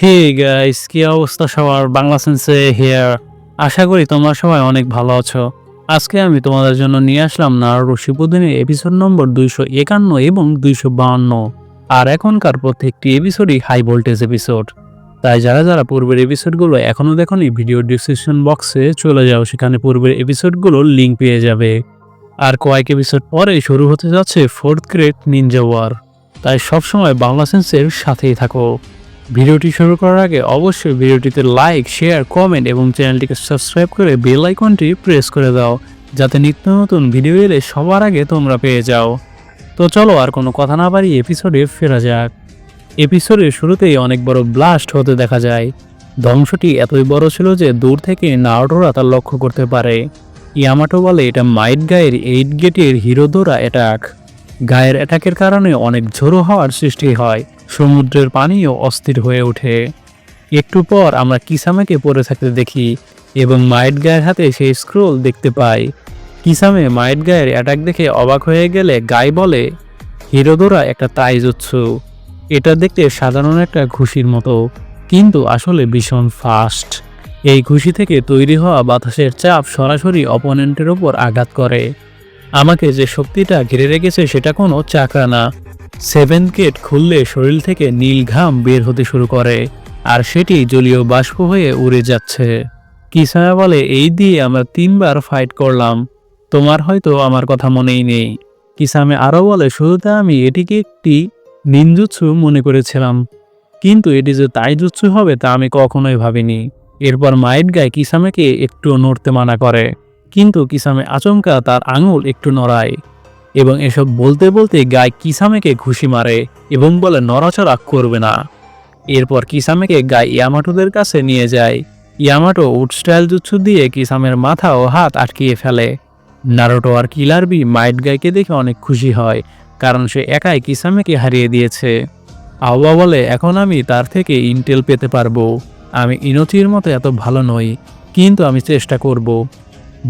Hey guys, কি অবস্থা সবার? বাংলা সেন্সে হিয়ার। আশা করি তোমরা সবাই অনেক ভালো আছো। আজকে আমি তোমাদের জন্য নিয়ে আসলাম নারুটো শিপুডেনের এপিসোড নম্বর 251 এবং 252। আর এখনকার প্রত্যেকটি এপিসোডই হাই ভোল্টেজ এপিসোড। তাই যারা যারা পূর্বের এপিসোডগুলো এখনও দেখোনি, ভিডিও ডিসক্রিপশন বক্সে চলে যাও, সেখানে পূর্বের এপিসোডগুলোর লিঙ্ক পেয়ে যাবে। আর কয়েক এপিসোড পরে শুরু হতে যাচ্ছে 4th গ্রেড নিনজা ওয়ার। তাই সবসময় বাংলা সেন্সের সাথেই থাকো। ভিডিওটি শুরু করার আগে অবশ্যই ভিডিওটিতে লাইক, শেয়ার, কমেন্ট এবং চ্যানেলটিকে সাবস্ক্রাইব করে বেল আইকনটি প্রেস করে দাও, যাতে নিত্য নতুন ভিডিও এলে সবার আগে তোমরা পেয়ে যাও। তো চলো আর কোনো কথা না বাড়িয়ে এপিসোডে ফেরা যাক। এপিসোডের শুরুতেই অনেক বড় ব্লাস্ট হতে দেখা যায়। ধ্বংসটি এতই বড় ছিল যে দূর থেকে নারুটোরা তা লক্ষ্য করতে পারে। ইয়ামাটো বলে এটা মাইট গায়ের 8 গেটের হিরোদোরা অ্যাটাক। গায়ের অ্যাটাকের কারণে অনেক ঝোড়ো হওয়ার সৃষ্টি হয়, সমুদ্রের পানিও অস্থির হয়ে ওঠে। একটু পর আমরা কিসামেকে পড়ে থাকতে দেখি এবং মাইট গায়ের হাতে সেই স্ক্রোল দেখতে পাই। কিসামে মাইট গায়ের অ্যাটাক দেখে অবাক হয়ে গেলে গাই বলে, হিরোদোরা একটা তাইজুৎসু। এটা দেখতে সাধারণ একটা ঘুষির মতো, কিন্তু আসলে ভীষণ ফাস্ট। এই ঘুষি থেকে তৈরি হওয়া বাতাসের চাপ সরাসরি অপোনেন্টের ওপর আঘাত করে। আমাকে যে শক্তিটা ঘিরে রেখেছে সেটা কোনো চাকরা না। 7th গেট খুললে শরীর থেকে নীল ঘাম বের হতে শুরু করে, আর সেটি জলীয় বাষ্প হয়ে উড়ে যাচ্ছে। কিসামে বলে, এই দিয়ে আমরা 3 বার ফাইট করলাম, তোমার হয়তো আমার কথা মনেই নেই। কিসামে আরও বলে, শুরুতে আমি এটিকে একটি নিনজুৎসু মনে করেছিলাম, কিন্তু এটি যে তাইজুৎসু হবে তা আমি কখনোই ভাবিনি। এরপর মাইট গাই কিসামেকে একটু নড়তে মানা করে, কিন্তু কিসামে আচমকা তার আঙুল একটু নড়ায় এবং এসব বলতে বলতে গাই কিসামেকে ঘুষি মারে এবং বলে নড়াচড়া করবে না। এরপর কিসামেকে গাই ইয়ামাটোদের কাছে নিয়ে যায়। ইয়ামাটো উড স্টাইল জুৎসু দিয়ে কিসামের মাথা ও হাত আটকিয়ে ফেলে। নারুটো আর কিলার বি মাইট গাইকে দেখে অনেক খুশি হয়, কারণ সে একাই কিসামেকে হারিয়ে দিয়েছে। আওবা বলে, এখন আমি তার থেকে ইন্টেল পেতে পারবো। আমি ইনোচির মতো এত ভালো নই, কিন্তু আমি চেষ্টা করব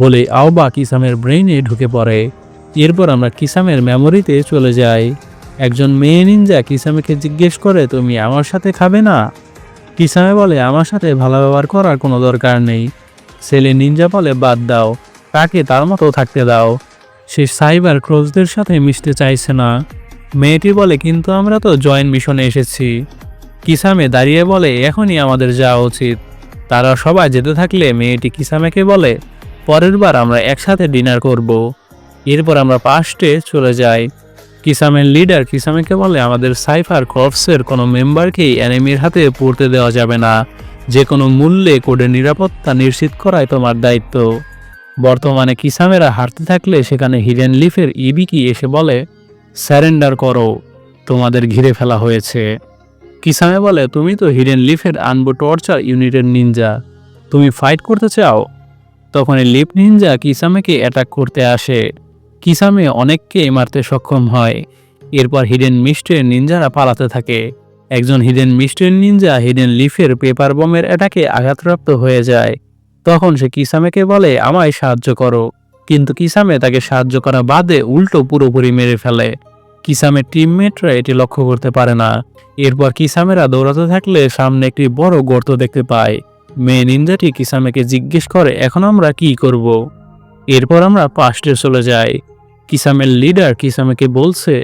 বলে আওবা কিসামের ব্রেইনে ঢুকে পড়ে। এরপর আমরা কিসামের মেমোরিতে চলে যাই। একজন মেয়ে নিনজা কিসামেকে জিজ্ঞেস করে, তুমি আমার সাথে খাবে না? কিসামে বলে, আমার সাথে ভালো ব্যবহার করার কোনো দরকার নেই। ছেলে নিনজা বলে, বাদ দাও, তাকে তার মতো থাকতে দাও। সে সাইবার ক্রোজদের সাথে মিশতে চাইছে না। মেয়েটি বলে, কিন্তু আমরা তো জয়েন্ট মিশনে এসেছি। কিসামে দাঁড়িয়ে বলে, এখনই আমাদের যাওয়া উচিত। তারা সবাই যেতে থাকলে মেয়েটি কিসামেকে বলে, পরের বার আমরা একসাথে ডিনার করব। এরপর আমরা পাস্টে চলে যাই। কিসামের লিডার কিসামেকে বলে, আমাদের সাইফার কর্পসের কোনো মেম্বারকেই এনিমির হাতে পড়তে দেওয়া যাবে না। যে কোনো মূল্যে কোডের নিরাপত্তা নিশ্চিত করাই তোমার দায়িত্ব। বর্তমানে কিসামেরা হারতে থাকলে সেখানে হিডেন লিফের ইবিকি এসে বলে, স্যারেন্ডার করো, তোমাদের ঘিরে ফেলা হয়েছে। কিসামে বলে, তুমি তো হিডেন লিফের আনবো টর্চার ইউনিটের নিনজা, তুমি ফাইট করতে চাও? তখন লিপ নিনজা কিসামেকে অ্যাটাক করতে আসে। কিসামে অনেককে মারতে সক্ষম হয়। এরপর হিডেন মিস্টের নিনজারা পালাতে থাকে। একজন হিডেন মিস্টের নিনজা হিডেন লিফের পেপার বমের অ্যাটাকে আঘাতপ্রাপ্ত হয়ে যায়। তখন সে কিসামেকে বলে, আমায় সাহায্য করো, কিন্তু কিসামে তাকে সাহায্য করা বাদে উল্টো পুরোপুরি মেরে ফেলে। কিসামের টিমমেটরা এটি লক্ষ্য করতে পারে না। এরপর কিসামেরা দৌড়াতে থাকলে সামনে একটি বড় গর্ত দেখতে পায়। মেয়ে নিনজাটি কিসামেকে জিজ্ঞেস করে, এখন আমরা কি করব? এরপর আমরা পাস্টে চলে যাই। কিসামের লিডার কিসামেকে বলছে,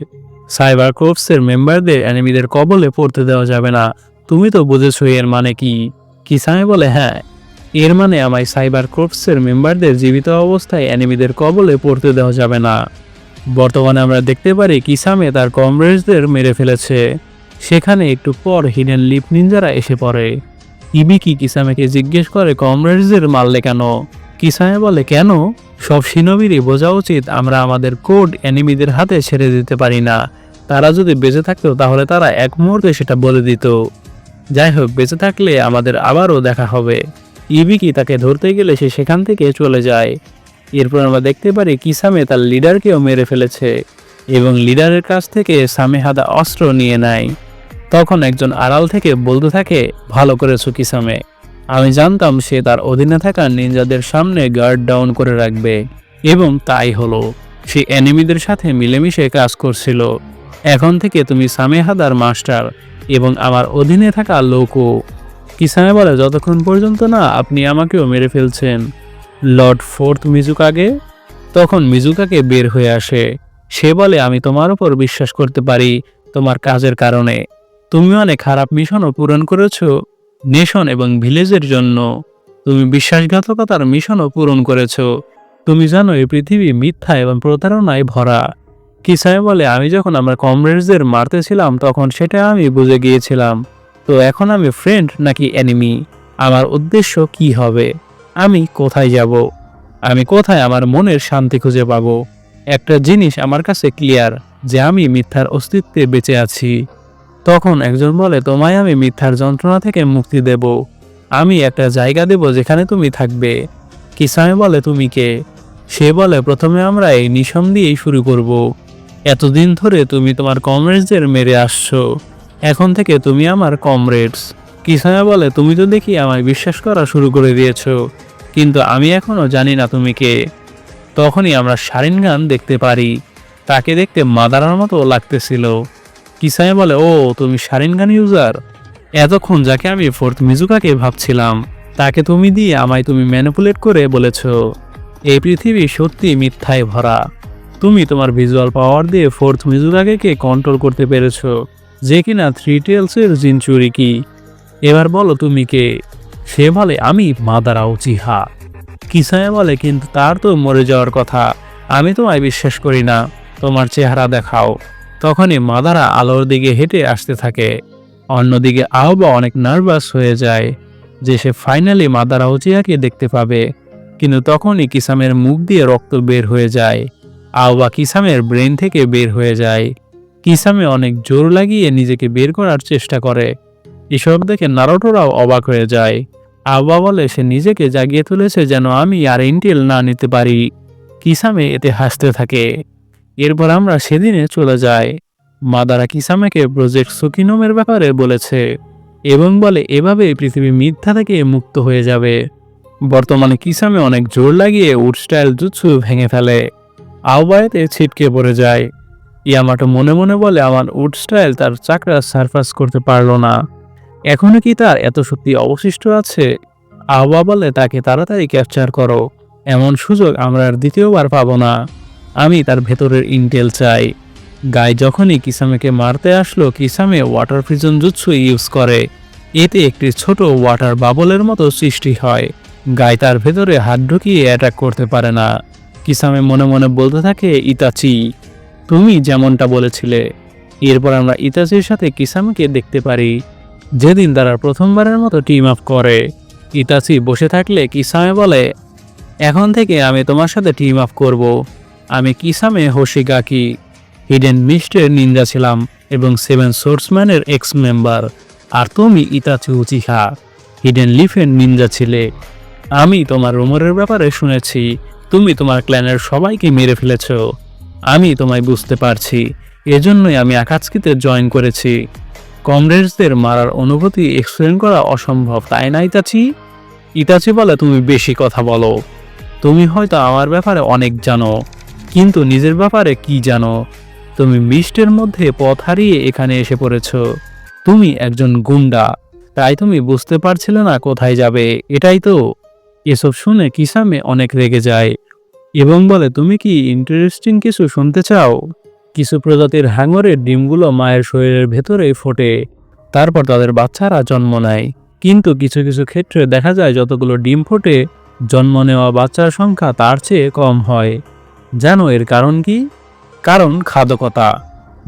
সাইবার কোর্পসের মেম্বারদের এনিমিদের কবলে পড়তে দেওয়া যাবে না। তুমি তো বুঝেছো এর মানে কি? কিসামে বলে, হ্যাঁ, এর মানে আমায় সাইবার কোর্পসের মেম্বারদের জীবিত অবস্থায় এনিমিদের কবলে পড়তে দেওয়া যাবে না। বর্তমানে আমরা দেখতে পারি কিসামে তার কমরেডসদের মেরে ফেলেছে। সেখানে একটু পর হিডেন লিপ নিনজারা এসে পড়ে। ইবিকি কিসামেকে জিজ্ঞেস করে, কমরেডসদের মারলে কেন? কিসামে বলে, কেন? সব শিনোবিরই বোঝা উচিত আমরা আমাদের কোড এনিমিদের হাতে ছেড়ে দিতে পারি না। তারা যদি বেঁচে থাকতো তাহলে তারা এক মুহূর্তে সেটা বলে দিত। যাই হোক, বেঁচে থাকলে আমাদের আবারও দেখা হবে। ইবিকি তাকে ধরতে গেলে সে সেখান থেকে চলে যায়। এরপর আমরা দেখতে পারি কিসামে তার লিডারকেও মেরে ফেলেছে এবং লিডারের কাছ থেকে সামেহাদা অস্ত্র নিয়ে নেয়। তখন একজন আড়াল থেকে বলতে থাকে, ভালো করেছো কিসামে, আমি জানতাম সে তার অধীনে থাকা নিনজাদের সামনে গার্ড ডাউন করে রাখবে, এবং তাই হলো। সে এনিমিদের সাথে মিলেমিশে কাজ করছিল। এখন থেকে তুমি সামেহাদার মাস্টার এবং আমার অধীনে থাকা লোকও। কিসামে বলে, যতক্ষণ পর্যন্ত না আপনি আমাকেও মেরে ফেলছেন। লর্ড ফোর্থ মিজুকাগে তখন মিজুকাকে বের হয়ে আসে। সে বলে, আমি তোমার উপর বিশ্বাস করতে পারি তোমার কাজের কারণে। তুমি অনেক খারাপ মিশনও পূরণ করেছো নেশন এবং ভিলেজের জন্য। তুমি বিশ্বাসঘাতকতার মিশনও পূরণ করেছো। তুমি জানো এই পৃথিবী মিথ্যা এবং প্রতারণায় ভরা। কিসামে বলে, আমি যখন আমার কমরেডসদের মারতেছিলাম তখন সেটা আমি বুঝে গিয়েছিলাম। তো এখন আমি ফ্রেন্ড নাকি এনিমি? আমার উদ্দেশ্য কি হবে? আমি কোথায় যাব? আমি কোথায় আমার মনের শান্তি খুঁজে পাবো? একটা জিনিস আমার কাছে ক্লিয়ার, যে আমি মিথ্যার অস্তিত্বে বেঁচে আছি। তখন একজন বলে, তোমায় আমি মিথ্যার যন্ত্রণা থেকে মুক্তি দেব। আমি একটা জায়গা দেব যেখানে তুমি থাকবে। কিসামে বলে, তুমি কে? সে বলে, প্রথমে আমরা এই নিশম দিয়েই শুরু করব। এতদিন ধরে তুমি তোমার কমরেডসদের মেরে আসছো, এখন থেকে তুমি আমার কমরেডস। কিসামে বলে, তুমি তো দেখি আমায় বিশ্বাস করা শুরু করে দিয়েছো, কিন্তু আমি এখনো জানি না তুমি কে। তখনই আমরা শারিনগান দেখতে পারি। তাকে দেখতে মাদারার মতো লাগতেছিল। কিসামে বলে, ও তুমি শারিনগান ইউজার? এতক্ষণ যাকে আমি ফোর্থ মিজুকাকে ভাবছিলাম, তাকে তুমি দিয়ে আমায় তুমি ম্যানিপুলেট করে বলেছ এই পৃথিবী সত্যি মিথ্যায় ভরা। তুমি তোমার ভিজুয়াল পাওয়ার দিয়ে ফোর্থ মিজুকাকে কন্ট্রোল করতে পেরেছ, যে কিনা থ্রি টেলসের জিনচুরি কি। এবার বলো তুমি কে? সে বলে, আমি মাদারা উচিহা। কিসামে বলে, কিন্তু তার তো মরে যাওয়ার কথা। আমি তোমায় বিশ্বাস করি না, তোমার চেহারা দেখাও। তখনই মাদারা আলোর দিকে হেঁটে আসতে থাকে। অন্যদিকে আওবা অনেক নার্ভাস হয়ে যায় যে সে ফাইনালি মাদারা উচিহাকে দেখতে পাবে। কিন্তু তখনই কিসামের মুখ দিয়ে রক্ত বের হয়ে যায়। আওবা কিসামের ব্রেন থেকে বের হয়ে যায়। কিসামে অনেক জোর লাগিয়ে নিজেকে বের করার চেষ্টা করে। এসব দেখে নারুটোরাও অবাক হয়ে যায়। আওবা বলে, সে নিজেকে জাগিয়ে তুলেছে যেন আমি আর ইন্টেল না নিতে পারি। কিসামে এতে হাসতে থাকে। এরপর আমরা সেদিনে চলে যাই। মাদারা কিসামেকে প্রজেক্ট সুকিনোমের ব্যাপারে বলেছে এবং বলে এভাবে পৃথিবী মিথ্যা থেকে মুক্ত হয়ে যাবে। বর্তমানে কিসামে অনেক জোর লাগিয়ে উড স্টাইল জুৎসু ভেঙে ফেলে। আওবায়াতে ছিটকে পড়ে যায়। ইয়ামাটো মনে মনে বলে, আমার উড স্টাইল তার চাকরা সারপাস করতে পারল না, এখনো কি তার এত শক্তি অবশিষ্ট আছে? আওবা বলে, তাকে তাড়াতাড়ি ক্যাপচার করো, এমন সুযোগ আমরা আর দ্বিতীয়বার পাবো না। আমি তার ভেতরের ইন্টেল চাই। গাই যখনই কিসামেকে মারতে আসলো, কিসামে ওয়াটার ফ্রিজন জুৎসু ইউজ করে। এতে একটি ছোট ওয়াটার বাবলের মতো সৃষ্টি হয়। গাই তার ভেতরে হাত ঢুকিয়ে অ্যাটাক করতে পারে না। কিসামে মনে মনে বলতে থাকে, ইতাচি, তুমি যেমনটা বলেছিলে। এরপর আমরা ইতাচির সাথে কিসামেকে দেখতে পারি, যেদিন তারা প্রথমবারের মতো টিম আপ করে। ইতাচি বসে থাকলে কিসামে বলে, এখন থেকে আমি তোমার সাথে টিম আপ করব। আমি কিসামে হোশিগাকি, হিডেন মিস্টের নিনজা ছিলাম এবং সেভেন সোর্সম্যানের এক্স মেম্বার। আর তুমি ইতাচি উচিহা, হিডেন লিফের নিনজা ছিলে। আমি তোমার রুমরের ব্যাপারে শুনেছি, তুমি তোমার ক্ল্যানের সবাইকে মেরে ফেলেছ। আমি তোমায় বুঝতে পারছি, এজন্যই আমি আকাৎসুকিতে জয়েন করেছি। কমরেডসদের মারার অনুভূতি এক্সপ্লেন করা অসম্ভব, তাই না ইতাচি? ইতাচি বলে, তুমি বেশি কথা বলো। তুমি হয়তো আমার ব্যাপারে অনেক জানো, কিন্তু নিজের ব্যাপারে কি জানো? তুমি মিস্টের মধ্যে পথ হারিয়ে এখানে এসে পড়েছ। তুমি একজন গুন্ডা, তাই তুমি বুঝতে পারছিলে না কোথায় যাবে, এটাই তো। এসব শুনে কিসামে অনেক রেগে যায় এবং বলে, তুমি কি ইন্টারেস্টিং কিছু শুনতে চাও? কিছু প্রজাতির হাঙরের ডিমগুলো মায়ের শরীরের ভেতরেই ফোটে, তারপর তাদের বাচ্চারা জন্ম নেয়। কিন্তু কিছু কিছু ক্ষেত্রে দেখা যায় যতগুলো ডিম ফোটে, জন্ম নেওয়া বাচ্চার সংখ্যা তার চেয়ে কম হয়। জানো এর কারণ কি? কারণ খাদকতা।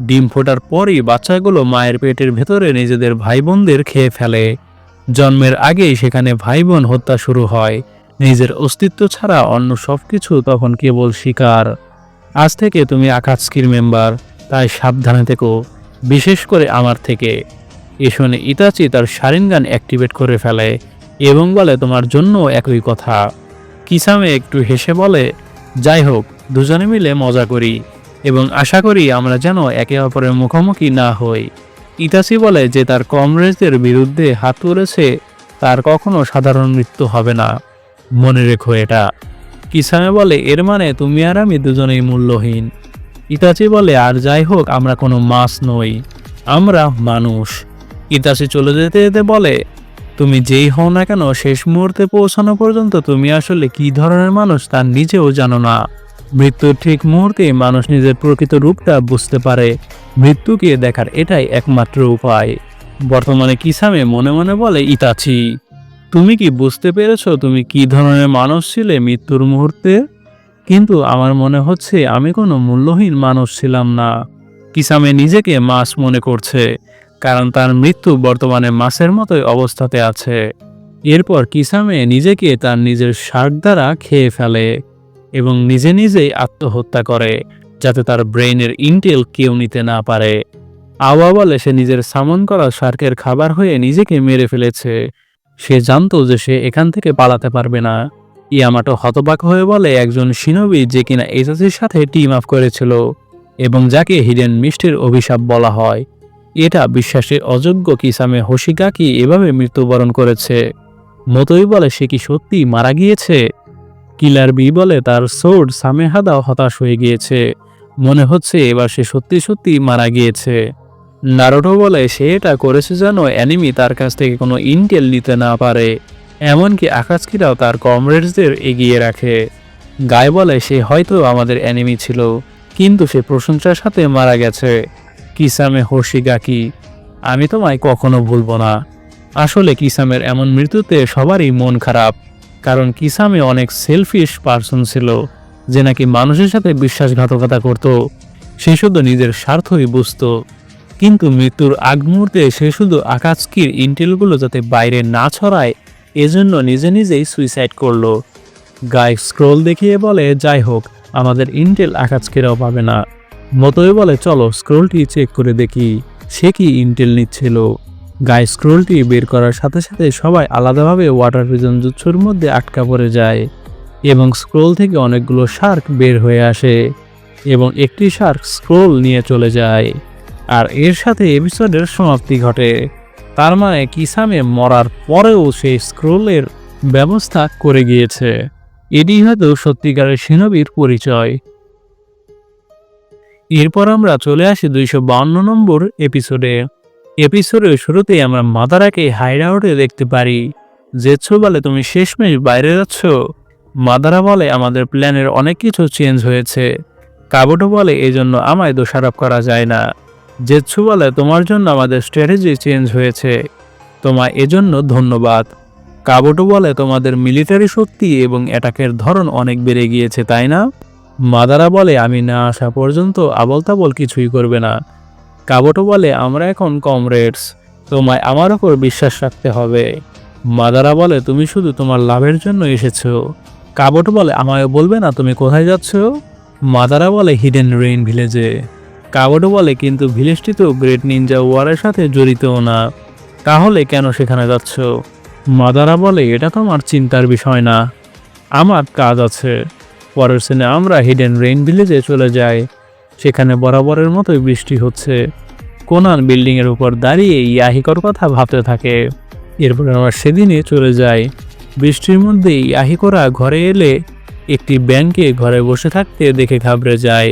ডিম ফোটার পরই বাচ্চাগুলো মায়ের পেটের ভেতরে নিজেদের ভাই বোনদের খেয়ে ফেলে। জন্মের আগেই সেখানে ভাই বোন হত্যা শুরু হয়। নিজের অস্তিত্ব ছাড়া অন্য সবকিছু তখন কেবল শিকার। আজ থেকে তুমি আকাৎসুকির মেম্বার, তাই সাবধানে থেকো, বিশেষ করে আমার থেকে। এ শুনে ইতাচি তার শারিনগান অ্যাক্টিভেট করে ফেলে এবং বলে, তোমার জন্য একই কথা। কিসামে একটু হেসে বলে, যাই হোক, দুজনে মিলে মজা করি এবং আশা করি আমরা যেন একে অপরের মুখোমুখি না হই। ইতাচি বলে যে তার কমরেডসদের বিরুদ্ধে হাত তুলেছে তার কখনো সাধারণ মৃত্যু হবে না, মনে রেখো এটা। কিসামে বলে, এর মানে তুমি আর আমি দুজনেই মূল্যহীন। ইতাচি বলে, আর যাই হোক, আমরা কোনো মাছ নই, আমরা মানুষ। ইতাচি চলে যেতে যেতে বলে, তুমি যেই হও না কেন শেষ মুহূর্তে পৌঁছানো পর্যন্ত তুমি আসলে কি ধরনের মানুষ তা নিজেও জানো না। মৃত্যুর ঠিক মুহূর্তে মানুষ নিজের প্রকৃত রূপটা বুঝতে পারে। মৃত্যুকে দেখার এটাই একমাত্র উপায়। বর্তমানে কিসামে মনে মনে বলে ইতাচি, তুমি কি বুঝতে পেরেছো তুমি কি ধরনের মানুষ ছিলে মৃত্যুর মুহূর্তে? কিন্তু আমার মনে হচ্ছে আমি কোনো মূল্যহীন মানুষ ছিলাম না। কিসামে নিজেকে মাছ মনে করছে, কারণ তার মৃত্যু বর্তমানে মাছের মতোই অবস্থাতে আছে। এরপর কিসামে নিজেকে তার নিজের শার্ক দ্বারা খেয়ে ফেলে এবং নিজে নিজেই আত্মহত্যা করে, যাতে তার ব্রেইনের ইন্টেল কেউ নিতে না পারে। আওয়া বলে সে নিজের সামন করা শার্কের খাবার হয়ে নিজেকে মেরে ফেলেছে। সে জানতো যে সে এখান থেকে পালাতে পারবে না। ইয়ামাটো হতবাক হয়ে বলে একজন শিনোবি যে কিনা এসাসির সাথে টিম আপ করেছিল এবং যাকে হিডেন মিস্টের অভিশাপ বলা হয়, এটা বিশ্বাসের অযোগ্য কিসামে হোশিগাকি এভাবে মৃত্যুবরণ করেছে। মতোই বলে সে কি সত্যি মারা গিয়েছে? কিলার বি বলে তার সোর্ড সামেহাদাও হতাশ হয়ে গিয়েছে, মনে হচ্ছে এবার সে সত্যি সত্যি মারা গিয়েছে। নারুটো বলে সে এটা করেছে যেন অ্যানিমি তার কাছ থেকে কোনো ইন্টেল নিতে না পারে, এমনকি আকাজকিরাও তার কমরেডসদের এগিয়ে রাখে। গায় বলে সে হয়তো আমাদের অ্যানিমি ছিল, কিন্তু সে প্রশংসার সাথে মারা গেছে। কিসামে হোশিগাকি, আমি তোমায় কখনো ভুলবো না। আসলে কিসামের এমন মৃত্যুতে সবারই মন খারাপ, কারণ কিসামে অনেক সেলফিশ পার্সন ছিল, যে নাকি মানুষের সাথে বিশ্বাসঘাতকতা করত। সে শুধু নিজের স্বার্থই বুঝত। কিন্তু মৃত্যুর আগ মুহূর্তে সে শুধু আকাজকির ইন্টেলগুলো যাতে বাইরে না ছড়ায় এজন্য নিজে নিজেই সুইসাইড করলো। গায়ে স্ক্রোল দেখিয়ে বলে যাই হোক, আমাদের ইন্টেল আকাজকিরাও পাবে না। মতোই বলে চলো স্ক্রোলটি চেক করে দেখি সে কি ইন্টেল নিচ্ছিল। গায়ে স্ক্রোলটি বের করার সাথে সাথে সবাই আলাদাভাবে ওয়াটার প্রিজন জুৎসুর মধ্যে আটকা পড়ে যায় এবং স্ক্রোল থেকে অনেকগুলো শার্ক বের হয়ে আসে এবং একটি শার্ক স্ক্রোল নিয়ে চলে যায়। আর এর সাথে এপিসোডের সমাপ্তি ঘটে। তার মানে কিসামে মরার পরেও সেই স্ক্রোলের ব্যবস্থা করে গিয়েছে। এটি হয়তো সত্যিকারের শিনোবির পরিচয়। এরপর আমরা চলে আসি 252 নম্বর এপিসোডে। এপিসোডের শুরুতেই আমরা মাদারাকে হাইড আউটে দেখতে পারি। জেৎসু বলে তুমি শেষমেশ বাইরে যাচ্ছ? মাদারা বলে আমাদের প্ল্যানের অনেক কিছু চেঞ্জ হয়েছে। কাবুটো বলে এজন্য আমায় দোষারোপ করা যায় না। জেৎসু বলে তোমার জন্য আমাদের স্ট্র্যাটেজি চেঞ্জ হয়েছে, তোমায় এজন্য ধন্যবাদ। কাবুটো বলে তোমাদের মিলিটারি শক্তি এবং অ্যাটাকের ধরন অনেক বেড়ে গিয়েছে, তাই না? মাদারা বলে আমি না আসা পর্যন্ত আবল তাবল কিছুই করবে না। কাবুটো বলে আমরা এখন কমরেডস, তোমায় আমার ওপর বিশ্বাস রাখতে হবে। মাদারা বলে তুমি শুধু তোমার লাভের জন্য এসেছো। কাবুটো বলে আমায় বলবে না তুমি কোথায় যাচ্ছ? মাদারা বলে হিডেন রেইন ভিলেজে। কাবুটো বলে কিন্তু ভিলেজটি তো গ্রেট নিনজা ওয়ারের সাথে জড়িতও না, তাহলে কেন সেখানে যাচ্ছ? মাদারা বলে এটা তোমার চিন্তার বিষয় না, আমার কাজ আছে। পরের সিনে আমরা হিডেন রেইন ভিলেজে চলে যাই। সেখানে বরাবরের মতোই বৃষ্টি হচ্ছে। কোনান বিল্ডিংয়ের উপর দাঁড়িয়ে ইয়াহিকোর কথা ভাবতে থাকে। এরপর আমরা সেদিনই চলে যাই। বৃষ্টির মধ্যে ইয়াহিকোরা ঘরে এলে একটি ব্যাঙকে ঘরে বসে থাকতে দেখে ঘাবড়ে যায়।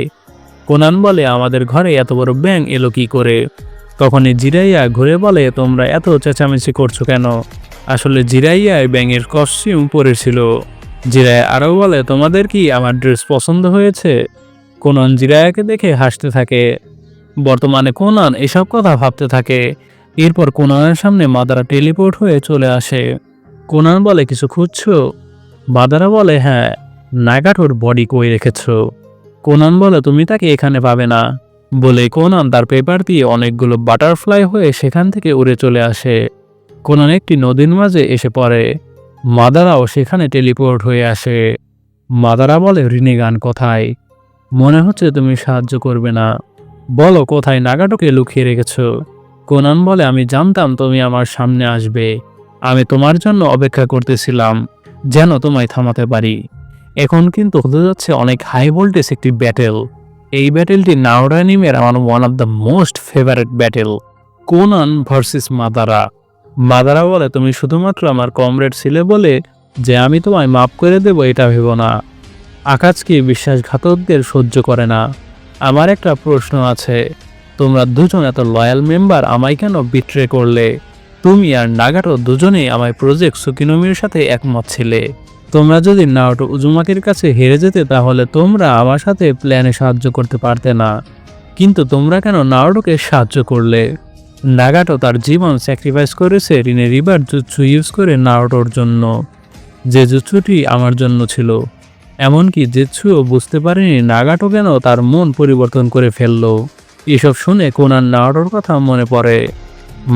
কোনান বলে আমাদের ঘরে এত বড় ব্যাঙ এলো কি করে? তখনই জিরাইয়া ঘুরে বলে তোমরা এত চেঁচামেচি করছো কেন? আসলে জিরাইয়ায় ব্যাঙের কস্টিউম পরেছিল। জিরাইয়া আরও বলে তোমাদের কি আমার ড্রেস পছন্দ হয়েছে? কোনান জিরাইয়াকে দেখে হাসতে থাকে। বর্তমানে কোনান এসব কথা ভাবতে থাকে। এরপর কোনানের সামনে মাদারা টেলিপোর্ট হয়ে চলে আসে। কোনান বলে কিছু খুঁজছো? মাদারা বলে হ্যাঁ, নাগাটোর বডি কই রেখেছো? কোনান বলে তুমি তাকে এখানে পাবে না। বলে কোনান তার পেপার দিয়ে অনেকগুলো বাটারফ্লাই হয়ে সেখান থেকে উড়ে চলে আসে। কোনান একটি নদীর মাঝে এসে পড়ে। মাদারাও সেখানে টেলিপোর্ট হয়ে আসে। মাদারা বলে রিনিগান কোথায়? মনে হচ্ছে তুমি সাহায্য করবে না। বলো কোথায় নাগাটোকে লুকিয়ে রেখেছো? কোনান বলে আমি জানতাম তুমি আমার সামনে আসবে। আমি তোমার জন্য অপেক্ষা করতেছিলাম যেন তোমায় থামাতে পারি। এখন কিন্তু হতে যাচ্ছে অনেক হাই ভোল্টেজ একটি ব্যাটেল। এই ব্যাটেলটি নারুটো অ্যানিমের আমার one of the most favourite battle, Conan versus Madara. Madara বলে তুমি শুধুমাত্র আমার কমরেড ছিলে বলে যে আমি তোমায় মাফ করে দেব এটা ভেবো না। আকাজকে বিশ্বাসঘাতকদের সহ্য করে না। আমার একটা প্রশ্ন আছে, তোমরা দুজন এত লয়াল মেম্বার আমায় কেন বিট্রে করলে? তুমি আর নাগাটো দুজনেই আমার প্রজেক্ট সুকিনোমির সাথে একমত ছিলে। তোমরা যদি নারুটো উজুমাকির কাছে হেরে যেতে তাহলে তোমরা আমার সাথে প্ল্যানে সাহায্য করতে পারতে না, কিন্তু তোমরা কেন নারুটোকে সাহায্য করলে? নাগাটো তার জীবন স্যাক্রিফাইস করেছে রিনে রিভার জুৎসু ইউজ করে নারুটোর জন্য, যে জুৎসুটি আমার জন্য ছিল। এমনকি জেৎসুও বুঝতে পারেনি নাগাটো কেন তার মন পরিবর্তন করে ফেলল। এসব শুনে কোনান নারুটোর কথা মনে পড়ে।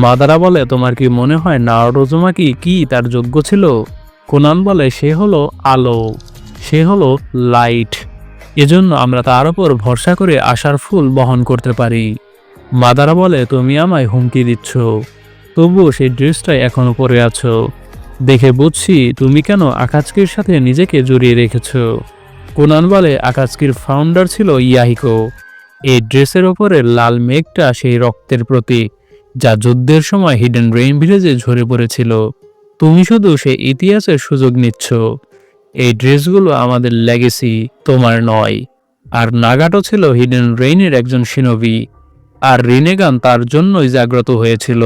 মাদারা বলে, তোমার কি মনে হয় নারুটো উজুমাকি কি তার যোগ্য ছিল? কোনান বলে, সে হলো আলো, সে হলো লাইট, এজন্য আমরা তার উপর ভরসা করে আশার ফুল বহন করতে পারি। মাদারা বলে, তুমি আমায় হুমকি দিচ্ছ, তবুও সেই ড্রেসটাই এখনো পরে আছো। দেখে বুঝছি তুমি কেন আকাজকির সাথে নিজেকে জড়িয়ে রেখেছ। কোনান বলে, আকাজকির ফাউন্ডার ছিল ইয়াহিকো। এই ড্রেসের ওপরে লাল মেঘটা সেই রক্তের প্রতীক, যা যুদ্ধের সময় হিডেন রেইন ভিলেজে ঝরে পড়েছিল। তুমি শুধু সেই ইতিহাসের সুযোগ নিচ্ছ। এই ড্রেসগুলো আমাদের লেগেসি, তোমার নয়। আর নাগাটো ছিল হিডেন রেইনের একজন শিনবি, আর রিনেগান তার জন্যই জাগ্রত হয়েছিল।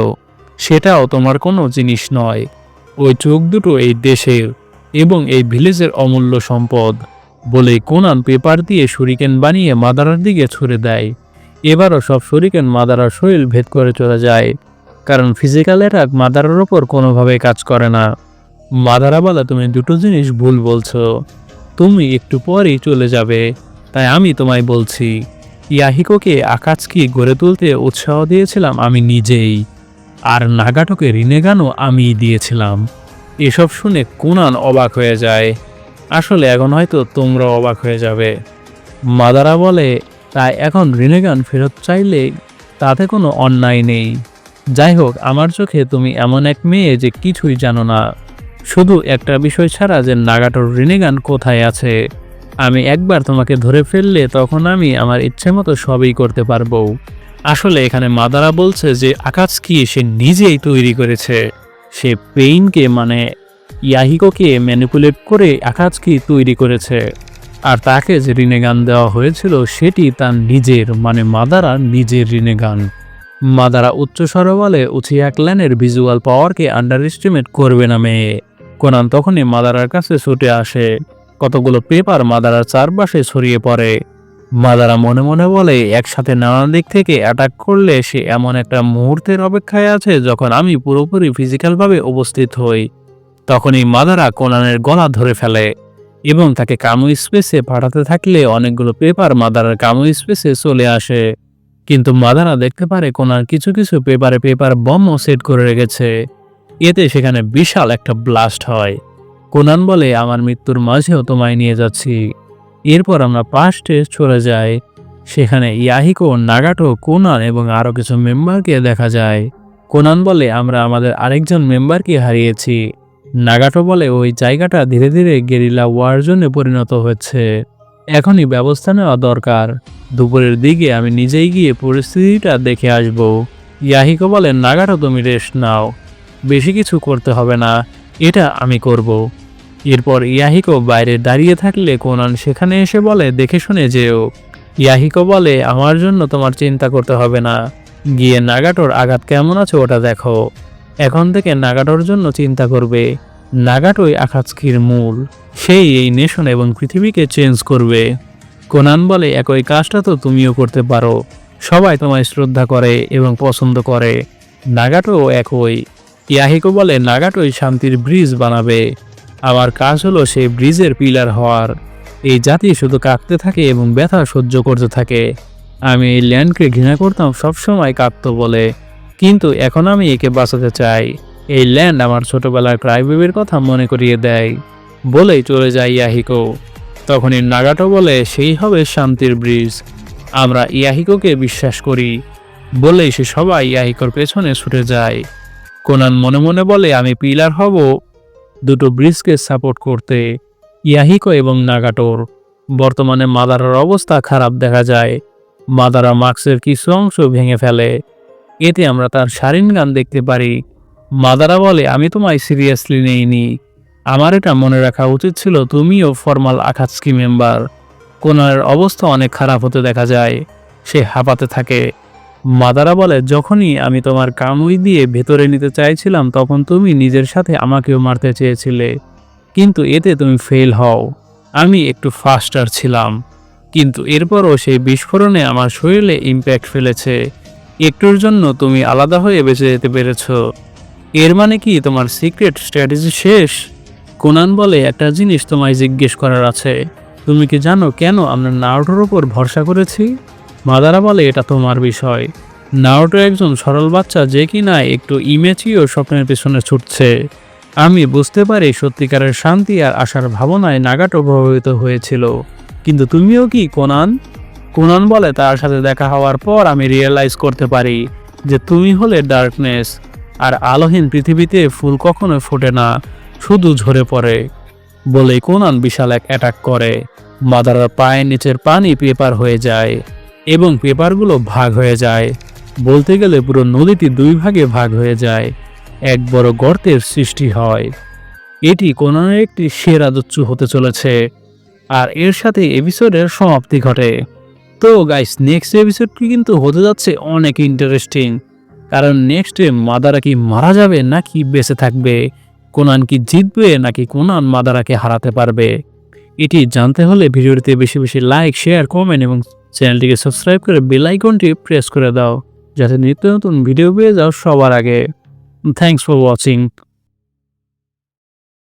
সেটাও তোমার কোনো জিনিস নয়। ওই চোখ দুটো এই দেশের এবং এই ভিলেজের অমূল্য সম্পদ। বলেই কোনান পেপার দিয়ে শুরিকেন বানিয়ে মাদারার দিকে ছুড়ে দেয়। এবারও সব শুরিকেন মাদারার শরীর ভেদ করে চলে যায়, কারণ ফিজিক্যাল অ্যাটাক মাদারার ওপর কোনোভাবেই কাজ করে না। মাদারা বলে, তুমি দুটো জিনিস ভুল বলছো। তুমি একটু পরেই চলে যাবে, তাই আমি তোমায় বলছি, ইয়াহিকোকে আকাজকি গড়ে তুলতে উৎসাহ দিয়েছিলাম আমি নিজেই, আর নাগাটোকে রিনেগানও আমিই দিয়েছিলাম। এসব শুনে কোনান অবাক হয়ে যায়। আসলে এখন হয়তো তোমরা অবাক হয়ে যাবে। মাদারা বলে, তাই এখন রিনেগান ফেরত চাইলে তাতে কোনো অন্যায় নেই। যাই হোক, আমার চোখে তুমি এমন এক মেয়ে যে কিছুই জানো না, শুধু একটা বিষয় ছাড়া, যে নাগাটোর রিনেগান কোথায় আছে। আমি একবার তোমাকে ধরে ফেললে তখন আমি আমার ইচ্ছে মতো সবই করতে পারবো। আসলে এখানে মাদারা বলছে যে আকাজকি সে নিজেই তৈরি করেছে। সে পেইনকে মানে ইয়াহিকোকে ম্যানিপুলেট করে আকাজকি তৈরি করেছে, আর তাকে যে রিনেগান দেওয়া হয়েছিল সেটি তার নিজের, মানে মাদারা নিজের রিনেগান। মাদারা উচ্চস্বরে বলে, উচিয়া ক্ল্যানের ভিজুয়াল পাওয়ারকে আন্ডার এস্টিমেট করবে না মেয়ে। কোনান তখনই মাদারার কাছে ছুটে আসে। কতগুলো পেপার মাদারার চারপাশে ছড়িয়ে পড়ে। মাদারা মনে মনে বলে, একসাথে নানা দিক থেকে অ্যাটাক করলে সে এমন একটা মুহূর্তের অপেক্ষায় আছে যখন আমি পুরোপুরি ফিজিক্যালভাবে উপস্থিত হই। তখনই মাদারা কোনানের গলা ধরে ফেলে এবং তাকে কামু স্পেসে পাঠাতে থাকলে অনেকগুলো পেপার মাদারার কামু স্পেসে চলে আসে। কিন্তু মাদারা দেখতে পারে কোনার কিছু কিছু পেপার বমও সেট করে রেখেছে। এতে সেখানে বিশাল একটা ব্লাস্ট হয়। কোনান বলে, আমার মৃত্যুর মাঝেও তোমায় নিয়ে যাচ্ছি। এরপর আমরা পাস্টে চলে যাই। সেখানে ইয়াহিকো, নাগাটো, কোনান এবং আরও কিছু মেম্বারকে দেখা যায়। কোনান বলে, আমরা আমাদের আরেকজন মেম্বারকে হারিয়েছি। নাগাটো বলে, ওই জায়গাটা ধীরে ধীরে গেরিলা ওয়ার জোনে পরিণত হচ্ছে, এখনই ব্যবস্থা নেওয়া দরকার। দুপুরের দিকে আমি নিজেই গিয়ে পরিস্থিতিটা দেখে আসব। ইয়াহিকো বলে, নাগাটো তুমি রেস্ট নাও, বেশি কিছু করতে হবে না, এটা আমি করব। এরপর ইয়াহিকো বাইরে দাঁড়িয়ে থাকলে কোনান সেখানে এসে বলে, দেখে শুনে যেও। ইয়াহিকো বলে, আমার জন্য তোমার চিন্তা করতে হবে না, গিয়ে নাগাটোর আঘাত কেমন আছে ওটা দেখো। এখন থেকে নাগাটোর জন্য চিন্তা করবে। নাগাটোই আকাজকির মূল, সেই এই নেশন এবং পৃথিবীকে চেঞ্জ করবে। কোনান বলে, একই কাজটা তো তুমিও করতে পারো, সবাই তোমায় শ্রদ্ধা করে এবং পছন্দ করে। নাগাটোও একই। ইয়াহিকো বলে, নাগাটোই শান্তির ব্রিজ বানাবে, আমার কাজ হলো সেই ব্রিজের পিলার হওয়ার। এই জাতি শুধু কাঁদতে থাকে এবং ব্যথা সহ্য করতে থাকে। আমি এই ল্যান্ডকে ঘৃণা করতাম সবসময় কাঁদতো বলে, কিন্তু এখন আমি একে বাঁচাতে চাই। এই ল্যান্ড আমার ছোটবেলার ক্রাইবেবির কথা মনে করিয়ে দেয়। বলেই চলে যায় ইয়াহিকো। তখনই নাগাটো বলে, সেই হবে শান্তির ব্রিজ, আমরা ইয়াহিকোকে বিশ্বাস করি। বলেই সে সবাই ইয়াহিকোর পেছনে ছুটে যায়। কোনান মনে মনে বলে, আমি পিলার হব দুটো ব্রিজকে সাপোর্ট করতে, ইয়াহিকো এবং নাগাটোর। বর্তমানে মাদারার অবস্থা খারাপ দেখা যায়। মাদারা মাস্কের কিছু অংশ ভেঙে ফেলে, এতে আমরা তার শারিনগান দেখতে পারি। মাদারা বলে, আমি তোমায় সিরিয়াসলি নেইনি, আমার এটা মনে রাখা উচিত ছিল তুমিও ফর্মাল আকাজকি মেম্বার। কোনানের অবস্থা অনেক খারাপ হতে দেখা যায়, সে হাঁপাতে থাকে। মাদারা বলে, যখনই আমি তোমার কামুই দিয়ে ভেতরে নিতে চাইছিলাম তখন তুমি নিজের সাথে আমাকেও মারতে চেয়েছিলে, কিন্তু এতে তুমি ফেল হও। আমি একটু ফাস্টার ছিলাম, কিন্তু এরপরও সেই বিস্ফোরণে আমার শরীরে ইম্প্যাক্ট ফেলেছে। একটুর জন্য তুমি আলাদা হয়ে বেঁচে যেতে পেরেছো। এর মানে কি তোমার সিক্রেট স্ট্র্যাটেজি শেষ? কোনান বলে, একটা জিনিস তোমায় জিজ্ঞেস করার আছে। তুমি কি জানো কেন আমরা নারুটোর ওপর ভরসা করেছি? মাদারা বলে, এটা তোমার বিষয়। নারুটো একজন সরল বাচ্চা যে কিনা একটু ইমেচিওর স্বপ্নের পেছনে ছুটছে। আমি বুঝতে পারি সত্যিকারের শান্তি আর আশার ভাবনায় নাগাটো প্রভাবিত হয়েছিল। কিন্তু তুমিও কি কোনান? কোনান বলে, তার সাথে দেখা হওয়ার পর আমি রিয়েলাইজ করতে পারি যে তুমি হলে ডার্কনেস, আর আলোহীন পৃথিবীতে ফুল কখনো ফোটে না, শুধু ঝরে পড়ে। বলে কোনান বিশাল এক অ্যাটাক করে। মাদারার পায়ের নিচের পানি পেপার হয়ে যায় এবং পেপারগুলো ভাগ হয়ে যায়। বলতে গেলে পুরো নদীটি দুই ভাগে ভাগ হয়ে যায়। এক বড় গর্তের সৃষ্টি হয়। এটি কোনানের একটি সেরা দস্যু হতে চলেছে, আর এর সাথে এপিসোডের সমাপ্তি ঘটে। তো গাইস, নেক্সট এপিসোডটি কিন্তু হতে যাচ্ছে অনেক ইন্টারেস্টিং, কারণ নেক্সটে মাদারা কি মারা যাবে নাকি বেঁচে থাকবে, কোনান কি জিতবে নাকি কোনান মাদারাকে হারাতে পারবে। এটি জানতে হলে ভিডিওটিতে বেশি বেশি লাইক, শেয়ার, কমেন্ট এবং চ্যানেলটিকে সাবস্ক্রাইব করে বেল আইকনটি প্রেস করে দাও, যাতে নিত্য নতুন ভিডিও পেয়ে যাও সবার আগে। Thanks for watching.